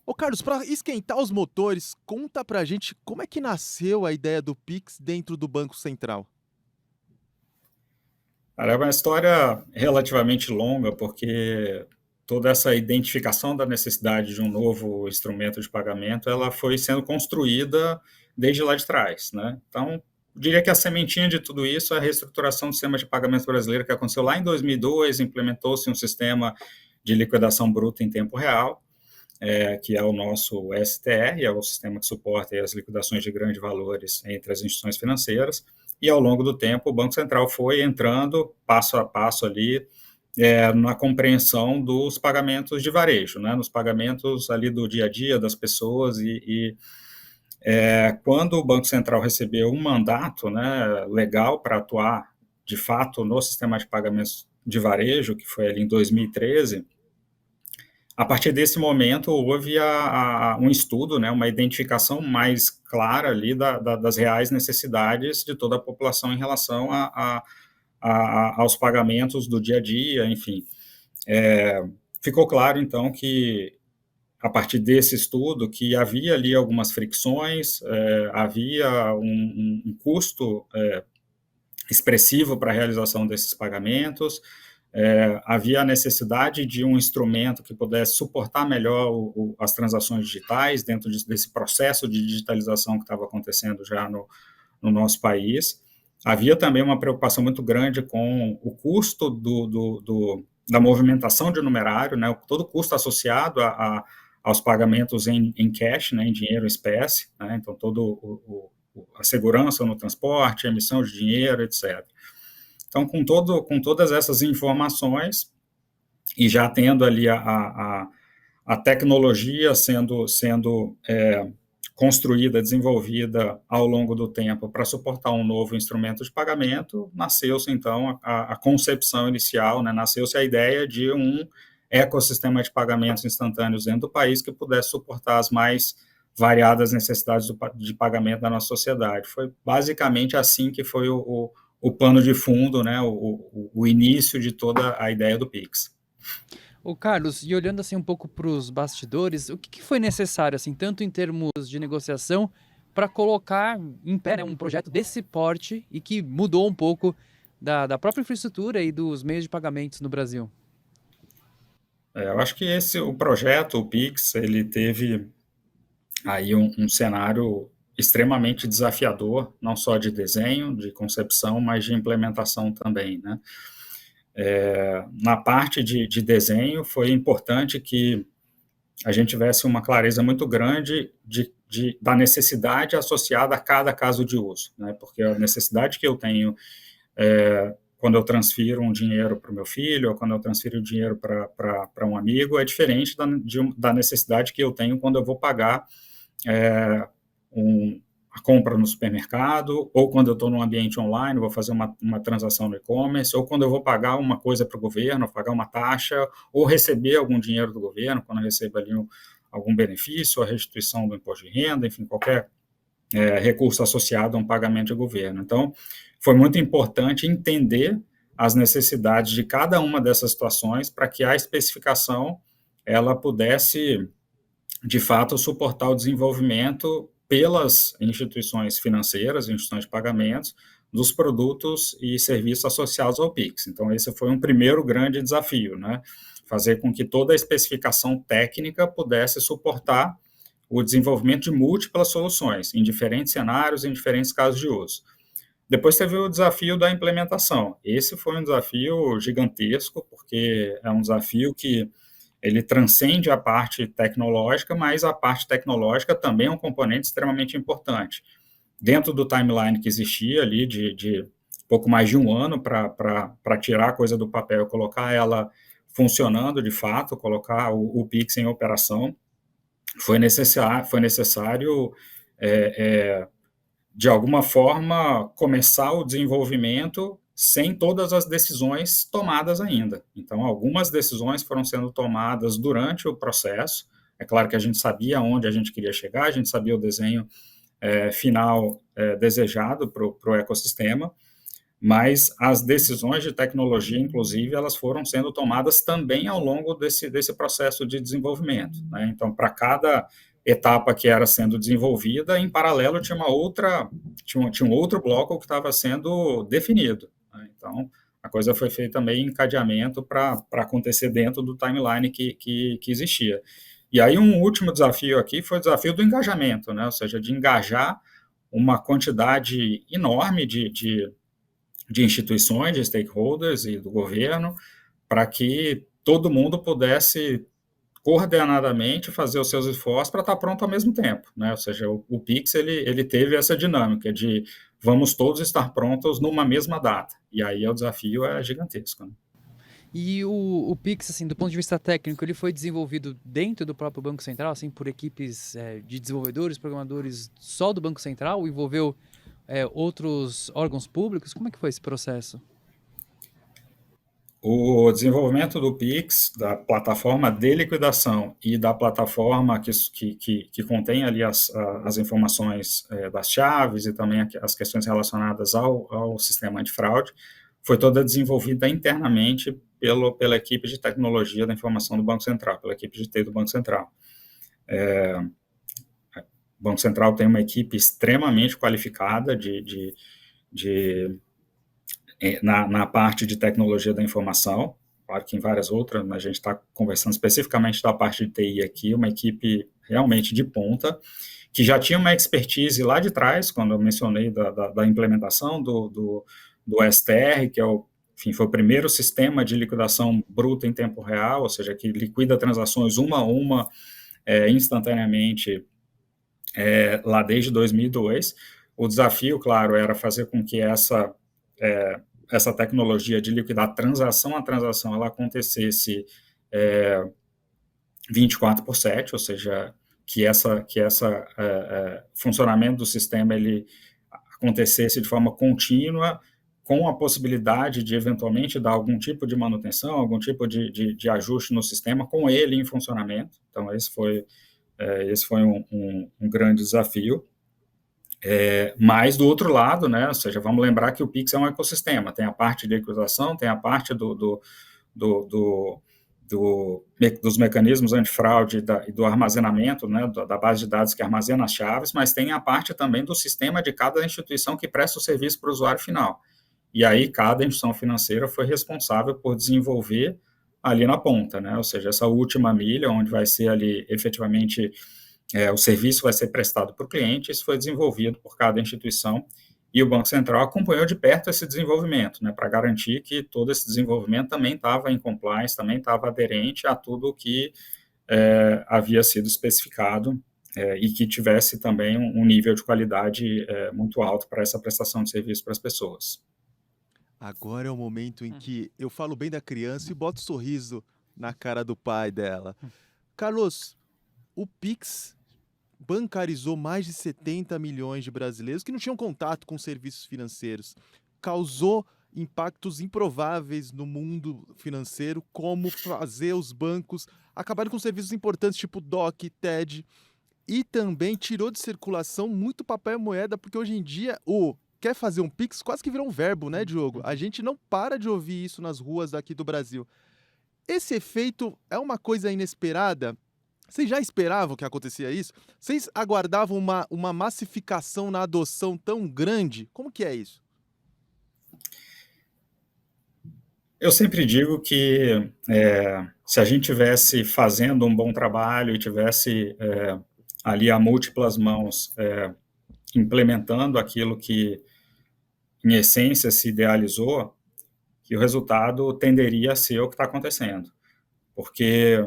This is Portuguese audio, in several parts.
Ô Carlos, para esquentar os motores, conta pra gente como é que nasceu a ideia do Pix dentro do Banco Central? Cara, é uma história relativamente longa, porque toda essa identificação da necessidade de um novo instrumento de pagamento, ela foi sendo construída desde lá de trás, né. Então, diria que a sementinha de tudo isso é a reestruturação do sistema de pagamento brasileiro, que aconteceu lá em 2002, implementou-se um sistema de liquidação bruta em tempo real, que é o nosso STR, é o sistema que suporta aí as liquidações de grandes valores entre as instituições financeiras, e ao longo do tempo o Banco Central foi entrando passo a passo ali, na compreensão dos pagamentos de varejo, né, nos pagamentos ali do dia a dia das pessoas quando o Banco Central recebeu um mandato, né, legal para atuar de fato no sistema de pagamentos de varejo, que foi ali em 2013. A partir desse momento, houve um estudo, né, uma identificação mais clara ali das reais necessidades de toda a população em relação aos pagamentos do dia a dia, enfim. Ficou claro, então, que a partir desse estudo, que havia ali algumas fricções, havia um custo expressivo para a realização desses pagamentos, havia a necessidade de um instrumento que pudesse suportar melhor as transações digitais dentro desse processo de digitalização que estava acontecendo já no nosso país. Havia também uma preocupação muito grande com o custo da movimentação de numerário, né, todo o custo associado aos pagamentos em cash, né, em dinheiro em espécie, né, então a segurança no transporte, a emissão de dinheiro, etc. Então, com todas essas informações, e já tendo ali a tecnologia sendo construída, desenvolvida ao longo do tempo para suportar um novo instrumento de pagamento, nasceu-se então a concepção inicial, né, nasceu-se a ideia de um ecossistema de pagamentos instantâneos dentro do país que pudesse suportar as mais variadas necessidades de pagamento da nossa sociedade. Foi basicamente assim que foi o pano de fundo, né, o início de toda a ideia do Pix. Ô Carlos, e olhando assim um pouco para os bastidores, o que que foi necessário, assim, tanto em termos de negociação, para colocar em pé, né, um projeto desse porte e que mudou um pouco da própria infraestrutura e dos meios de pagamentos no Brasil? Eu acho que o projeto, o Pix, ele teve aí um cenário extremamente desafiador, não só de desenho, de concepção, mas de implementação também, né. Na parte de desenho, foi importante que a gente tivesse uma clareza muito grande da necessidade associada a cada caso de uso, né, porque a necessidade que eu tenho quando eu transfiro um dinheiro para o meu filho, ou quando eu transfiro dinheiro para um amigo, é diferente da necessidade que eu tenho quando eu vou pagar é, a compra no supermercado, ou quando eu estou num ambiente online, vou fazer uma transação no e-commerce, ou quando eu vou pagar uma coisa para o governo, pagar uma taxa, ou receber algum dinheiro do governo, quando eu recebo ali algum benefício, a restituição do imposto de renda, enfim, qualquer recurso associado a um pagamento de governo. Então, foi muito importante entender as necessidades de cada uma dessas situações para que a especificação ela pudesse, de fato, suportar o desenvolvimento pelas instituições financeiras, instituições de pagamentos, dos produtos e serviços associados ao Pix. Então, esse foi um primeiro grande desafio, né? Fazer com que toda a especificação técnica pudesse suportar o desenvolvimento de múltiplas soluções, em diferentes cenários, em diferentes casos de uso. Depois teve o desafio da implementação. Esse foi um desafio gigantesco, porque é um desafio que ele transcende a parte tecnológica, mas a parte tecnológica também é um componente extremamente importante. Dentro do timeline que existia ali, de pouco mais de um ano para tirar a coisa do papel e colocar ela funcionando de fato, colocar o Pix em operação, foi necessário de alguma forma, começar o desenvolvimento sem todas as decisões tomadas ainda. Então, algumas decisões foram sendo tomadas durante o processo. É claro que a gente sabia onde a gente queria chegar, a gente sabia o desenho final desejado para o ecossistema, mas as decisões de tecnologia, inclusive, elas foram sendo tomadas também ao longo desse processo de desenvolvimento, né? Então, para cada etapa que era sendo desenvolvida, em paralelo tinha um outro bloco que estava sendo definido, né? Então, a coisa foi feita meio em encadeamento para acontecer dentro do timeline que existia. E aí um último desafio aqui foi o desafio do engajamento, né? Ou seja, de engajar uma quantidade enorme de instituições, de stakeholders e do governo, para que todo mundo pudesse coordenadamente fazer os seus esforços para estar pronto ao mesmo tempo, né? Ou seja, o Pix ele teve essa dinâmica de vamos todos estar prontos numa mesma data, e aí o desafio é gigantesco, né? E o Pix, assim, do ponto de vista técnico, ele foi desenvolvido dentro do próprio Banco Central, assim, por equipes de desenvolvedores, programadores só do Banco Central, envolveu outros órgãos públicos? Como é que foi esse processo? O desenvolvimento do Pix, da plataforma de liquidação e da plataforma que contém ali as informações das chaves e também as questões relacionadas ao sistema antifraude, foi toda desenvolvida internamente pela equipe de tecnologia da informação do Banco Central, pela equipe de TI do Banco Central. O Banco Central tem uma equipe extremamente qualificada na parte de tecnologia da informação, claro que em várias outras, mas a gente está conversando especificamente da parte de TI aqui, uma equipe realmente de ponta, que já tinha uma expertise lá de trás, quando eu mencionei da implementação do STR, que foi o primeiro sistema de liquidação bruta em tempo real, ou seja, que liquida transações uma a uma instantaneamente lá desde 2002. O desafio, claro, era fazer com que essa tecnologia de liquidar transação a transação, ela acontecesse 24/7, ou seja, que essa funcionamento do sistema ele acontecesse de forma contínua, com a possibilidade de eventualmente dar algum tipo de manutenção, algum tipo de ajuste no sistema com ele em funcionamento. Então esse foi um grande desafio. Mas do outro lado, né, ou seja, vamos lembrar que o Pix é um ecossistema, tem a parte de liquidação, tem a parte dos mecanismos antifraude e do armazenamento, né, da base de dados que armazena as chaves, mas tem a parte também do sistema de cada instituição que presta o serviço para o usuário final. E aí cada instituição financeira foi responsável por desenvolver ali na ponta, né, ou seja, essa última milha, onde vai ser ali efetivamente o serviço vai ser prestado para o cliente, isso foi desenvolvido por cada instituição, e o Banco Central acompanhou de perto esse desenvolvimento, né, para garantir que todo esse desenvolvimento também estava em compliance, também estava aderente a tudo o que havia sido especificado e que tivesse também um nível de qualidade muito alto para essa prestação de serviço para as pessoas. Agora é o momento em que eu falo bem da criança e boto sorriso na cara do pai dela. Carlos, o Pix bancarizou mais de 70 milhões de brasileiros que não tinham contato com serviços financeiros. Causou impactos improváveis no mundo financeiro, como fazer os bancos acabarem com serviços importantes tipo DOC, TED, e também tirou de circulação muito papel e moeda, porque hoje em dia quer fazer um Pix quase que virou um verbo, né, Diogo? A gente não para de ouvir isso nas ruas daqui do Brasil. Esse efeito é uma coisa inesperada? Vocês já esperavam que acontecia isso? Vocês aguardavam uma massificação na adoção tão grande? Como que é isso? Eu sempre digo que se a gente tivesse fazendo um bom trabalho e tivesse ali a múltiplas mãos implementando aquilo que, em essência, se idealizou, que o resultado tenderia a ser o que está acontecendo. Porque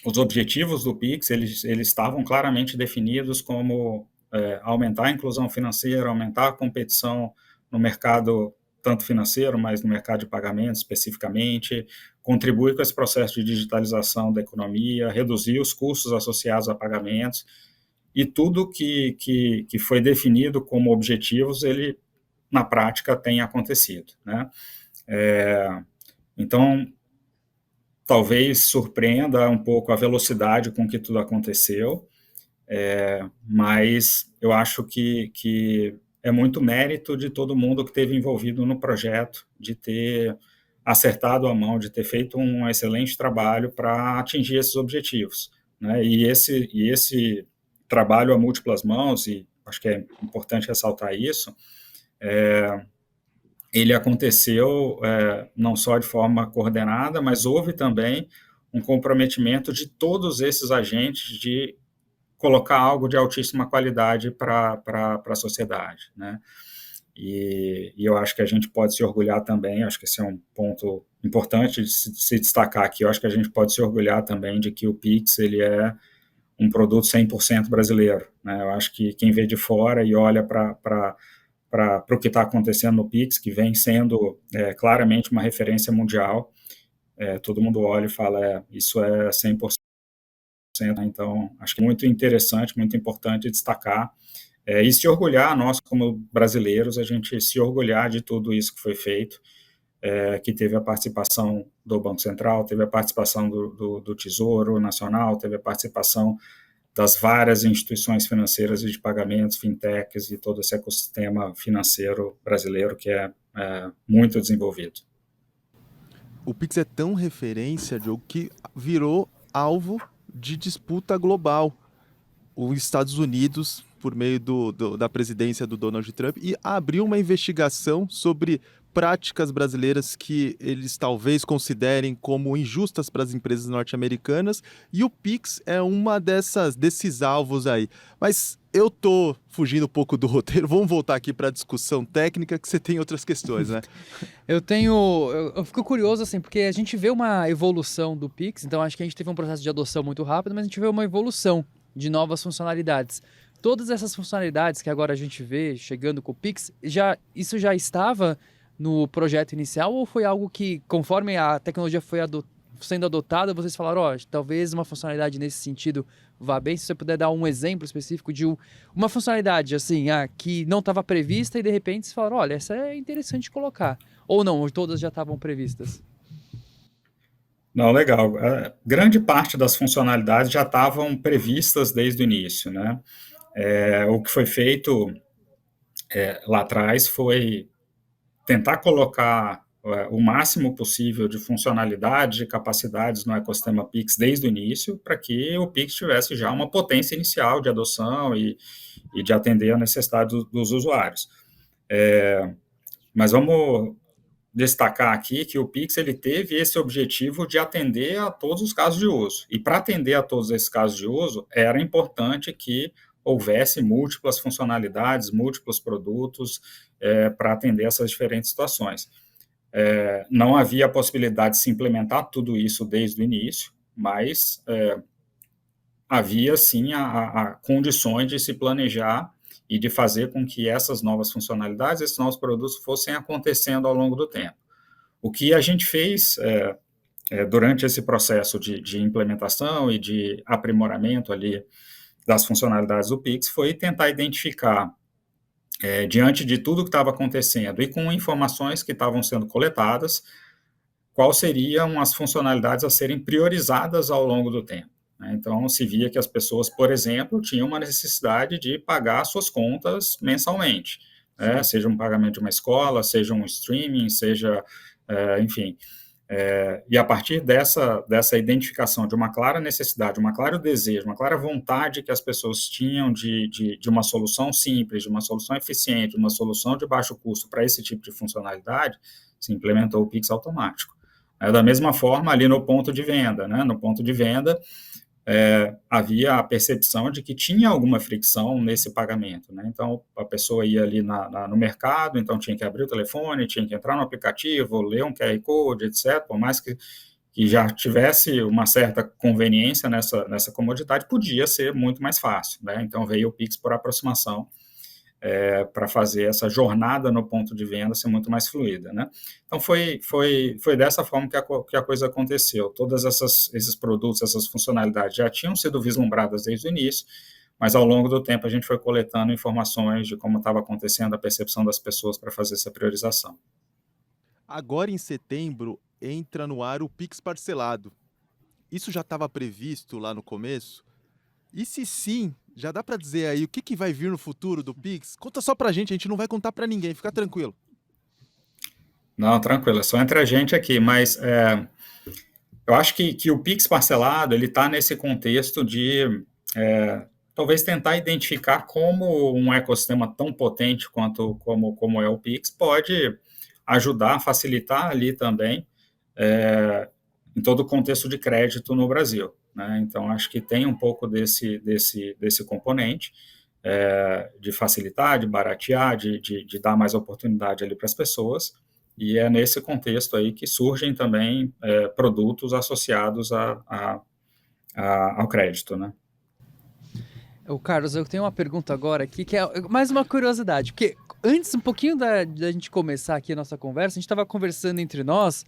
os objetivos do Pix, eles estavam claramente definidos como aumentar a inclusão financeira, aumentar a competição no mercado, tanto financeiro, mas no mercado de pagamentos especificamente, contribuir com esse processo de digitalização da economia, reduzir os custos associados a pagamentos, e tudo que foi definido como objetivos, ele, na prática, tem acontecido, né? Então, talvez surpreenda um pouco a velocidade com que tudo aconteceu, mas eu acho que é muito mérito de todo mundo que esteve envolvido no projeto, de ter acertado a mão, de ter feito um excelente trabalho para atingir esses objetivos, né? E esse trabalho a múltiplas mãos, e acho que é importante ressaltar isso, ele aconteceu não só de forma coordenada, mas houve também um comprometimento de todos esses agentes de colocar algo de altíssima qualidade para a sociedade, né? E eu acho que a gente pode se orgulhar também, acho que esse é um ponto importante de se destacar aqui, eu acho que a gente pode se orgulhar também de que o Pix, ele é um produto 100% brasileiro, né? Eu acho que quem vê de fora e olha para o que está acontecendo no Pix, que vem sendo claramente uma referência mundial, todo mundo olha e fala, isso é 100%, então acho que é muito interessante, muito importante destacar, e se orgulhar, nós como brasileiros, a gente se orgulhar de tudo isso que foi feito, que teve a participação do Banco Central, teve a participação do Tesouro Nacional, teve a participação das várias instituições financeiras e de pagamentos, fintechs e todo esse ecossistema financeiro brasileiro que é muito desenvolvido. O Pix é tão referência, Diogo, que virou alvo de disputa global. Os Estados Unidos, por meio da presidência do Donald Trump, e abriu uma investigação sobre práticas brasileiras que eles talvez considerem como injustas para as empresas norte-americanas, e o Pix é uma desses alvos aí. Mas eu tô fugindo um pouco do roteiro, vamos voltar aqui para a discussão técnica, que você tem outras questões, né? Eu fico curioso, assim, porque a gente vê uma evolução do Pix, então acho que a gente teve um processo de adoção muito rápido, mas a gente vê uma evolução de novas funcionalidades. Todas essas funcionalidades que agora a gente vê chegando com o Pix, isso já estava no projeto inicial ou foi algo que, conforme a tecnologia foi sendo adotada, vocês falaram, talvez uma funcionalidade nesse sentido vá bem? Se você puder dar um exemplo específico de uma funcionalidade assim, que não estava prevista e de repente vocês falaram, olha, essa é interessante colocar. Ou não, ou todas já estavam previstas? Não, legal. Grande parte das funcionalidades já estavam previstas desde o início, né? O que foi feito lá atrás foi tentar colocar o máximo possível de funcionalidade e capacidades no ecossistema Pix desde o início, para que o Pix tivesse já uma potência inicial de adoção e de atender a necessidade dos usuários. Mas vamos destacar aqui que o Pix ele teve esse objetivo de atender a todos os casos de uso. E para atender a todos esses casos de uso, era importante que houvesse múltiplas funcionalidades, múltiplos produtos para atender essas diferentes situações. Não havia a possibilidade de se implementar tudo isso desde o início, mas havia sim a condições de se planejar e de fazer com que essas novas funcionalidades, esses novos produtos fossem acontecendo ao longo do tempo. O que a gente fez durante esse processo de implementação e de aprimoramento ali das funcionalidades do Pix foi tentar identificar, diante de tudo que estava acontecendo e com informações que estavam sendo coletadas, quais seriam as funcionalidades a serem priorizadas ao longo do tempo. Então, se via que as pessoas, por exemplo, tinham uma necessidade de pagar suas contas mensalmente, seja um pagamento de uma escola, seja um streaming, seja, enfim. E a partir dessa identificação de uma clara necessidade, um claro desejo, uma clara vontade que as pessoas tinham de uma solução simples, de uma solução eficiente, de uma solução de baixo custo para esse tipo de funcionalidade, se implementou o Pix automático. Da mesma forma, ali no ponto de venda, né? No ponto de venda, havia a percepção de que tinha alguma fricção nesse pagamento, né? Então, a pessoa ia ali no mercado, então tinha que abrir o telefone, tinha que entrar no aplicativo, ler um QR Code, etc., por mais que já tivesse uma certa conveniência nessa comodidade, podia ser muito mais fácil, né? Então, veio o Pix por aproximação, para fazer essa jornada no ponto de venda ser muito mais fluida, né? Então, foi dessa forma que a coisa aconteceu. Todos esses produtos, essas funcionalidades já tinham sido vislumbradas desde o início, mas ao longo do tempo a gente foi coletando informações de como estava acontecendo a percepção das pessoas para fazer essa priorização. Agora, em setembro, entra no ar o Pix parcelado. Isso já estava previsto lá no começo? E se sim, Já dá para dizer aí o que vai vir no futuro do Pix? Conta só pra gente não vai contar para ninguém, fica tranquilo. Não, tranquilo, é só entre a gente aqui, mas eu acho que o Pix parcelado, ele está nesse contexto de talvez tentar identificar como um ecossistema tão potente como é o Pix pode ajudar, facilitar ali também em todo o contexto de crédito no Brasil, né? Então, acho que tem um pouco desse componente de facilitar, de baratear, de dar mais oportunidade ali para as pessoas, e é nesse contexto aí que surgem também produtos associados ao crédito, né? Ô, Carlos, eu tenho uma pergunta agora aqui, que é mais uma curiosidade, porque antes, um pouquinho da gente começar aqui a nossa conversa, a gente estava conversando entre nós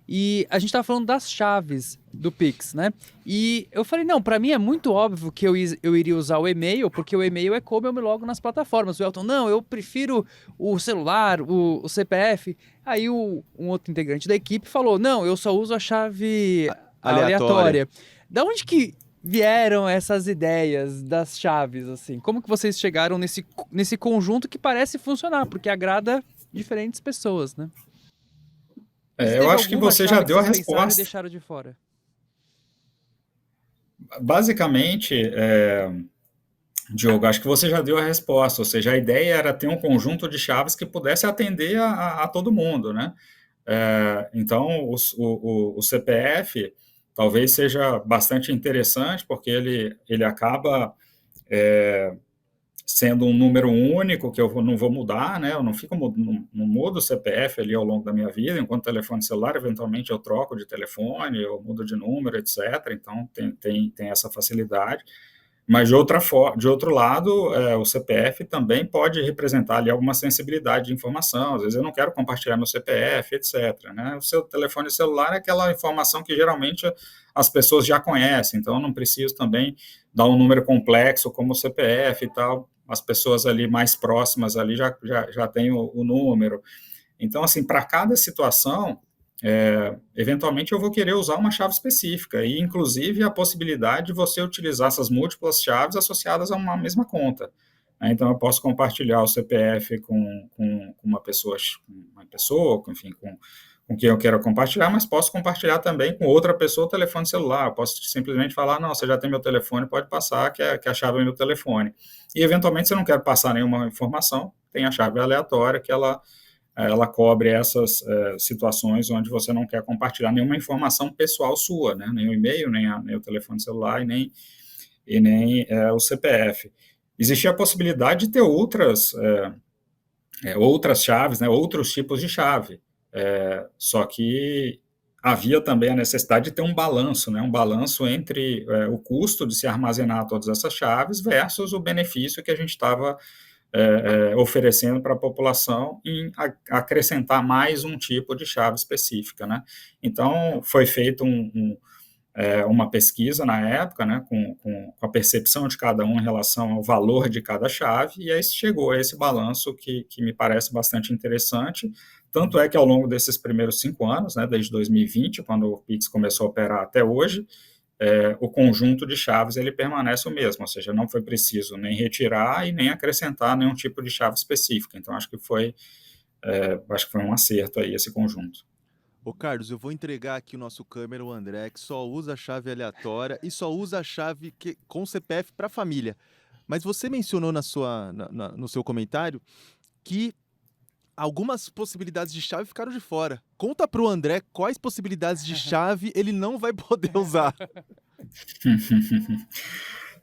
e a gente estava falando das chaves do Pix, né? E eu falei, não, para mim é muito óbvio que eu iria usar o e-mail, porque o e-mail é como eu me logo nas plataformas. O Elton, não, eu prefiro o celular, o CPF. Aí um outro integrante da equipe falou, não, eu só uso a chave aleatória. Da onde que vieram essas ideias das chaves, assim? Como que vocês chegaram nesse conjunto que parece funcionar, porque agrada diferentes pessoas, né? Eu acho que você já deu a resposta. E deixaram de fora? Basicamente, Diogo, acho que você já deu a resposta, ou seja, a ideia era ter um conjunto de chaves que pudesse atender a todo mundo, né? Então, o CPF talvez seja bastante interessante, porque ele acaba sendo um número único que eu não vou mudar, né? Eu não mudo o CPF ali ao longo da minha vida, enquanto telefone celular, eventualmente eu troco de telefone, eu mudo de número, etc. Então, tem essa facilidade. Mas, de outro lado, o CPF também pode representar ali alguma sensibilidade de informação. Às vezes eu não quero compartilhar meu CPF, etc., né? O seu telefone celular é aquela informação que geralmente as pessoas já conhecem, então eu não preciso também dar um número complexo como o CPF e tal. As pessoas ali mais próximas ali já têm o número. Então, assim, para cada situação, eventualmente eu vou querer usar uma chave específica, e inclusive a possibilidade de você utilizar essas múltiplas chaves associadas a uma mesma conta. Então, eu posso compartilhar o CPF com uma pessoa, enfim, com quem eu quero compartilhar, mas posso compartilhar também com outra pessoa o telefone celular. Eu posso simplesmente falar, não, você já tem meu telefone, pode passar, que a chave é meu telefone. E, eventualmente, se eu não quero passar nenhuma informação, tem a chave aleatória, que ela cobre essas situações onde você não quer compartilhar nenhuma informação pessoal sua, né? Nem o e-mail, nem o telefone celular e nem o CPF. Existia a possibilidade de ter outras chaves, né? Outros tipos de chave. Só que havia também a necessidade de ter um balanço, né? Um balanço entre o custo de se armazenar todas essas chaves versus o benefício que a gente estava oferecendo para a população em acrescentar mais um tipo de chave específica, né? Então, foi feito uma pesquisa na época, né, com a percepção de cada um em relação ao valor de cada chave, e aí chegou a esse balanço que me parece bastante interessante. Tanto é que ao longo desses primeiros 5 anos, né, desde 2020, quando o Pix começou a operar até hoje, o conjunto de chaves ele permanece o mesmo, ou seja, não foi preciso nem retirar e nem acrescentar nenhum tipo de chave específica. Então, acho que foi um acerto aí esse conjunto. Ô, Carlos, eu vou entregar aqui o nosso câmera, o André, que só usa a chave aleatória e só usa a chave com CPF para família. Mas você mencionou no seu comentário que algumas possibilidades de chave ficaram de fora. Conta pro André quais possibilidades de chave ele não vai poder usar.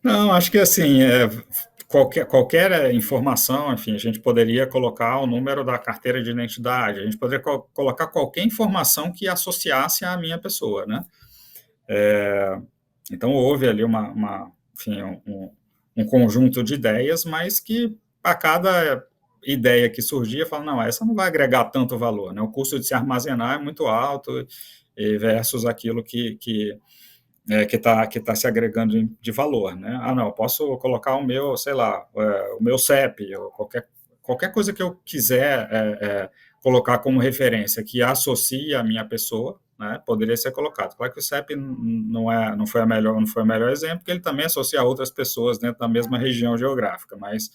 Não, acho que assim, qualquer informação, enfim, a gente poderia colocar o número da carteira de identidade, a gente poderia colocar qualquer informação que associasse à minha pessoa, né? Então, houve ali enfim, um conjunto de ideias, mas que a cada ideia que surgia, fala, não, essa não vai agregar tanto valor, né? O custo de se armazenar é muito alto versus aquilo que está se agregando de valor, né? Ah, não, eu posso colocar o meu, sei lá, o meu CEP, ou qualquer coisa que eu quiser colocar como referência que associa a minha pessoa, né, poderia ser colocado. Claro que o CEP não foi o melhor exemplo, porque ele também associa a outras pessoas dentro da mesma região geográfica, mas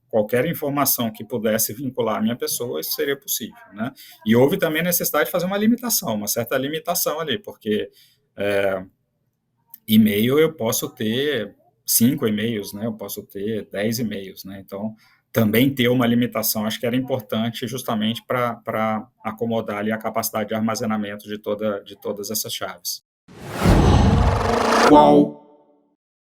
qualquer informação que pudesse vincular a minha pessoa, isso seria possível, né? E houve também a necessidade de fazer uma certa limitação ali, porque e-mail eu posso ter 5 e-mails, né? Eu posso ter 10 e-mails, né? Então, também ter uma limitação, acho que era importante justamente para acomodar ali a capacidade de armazenamento de todas essas chaves. Qual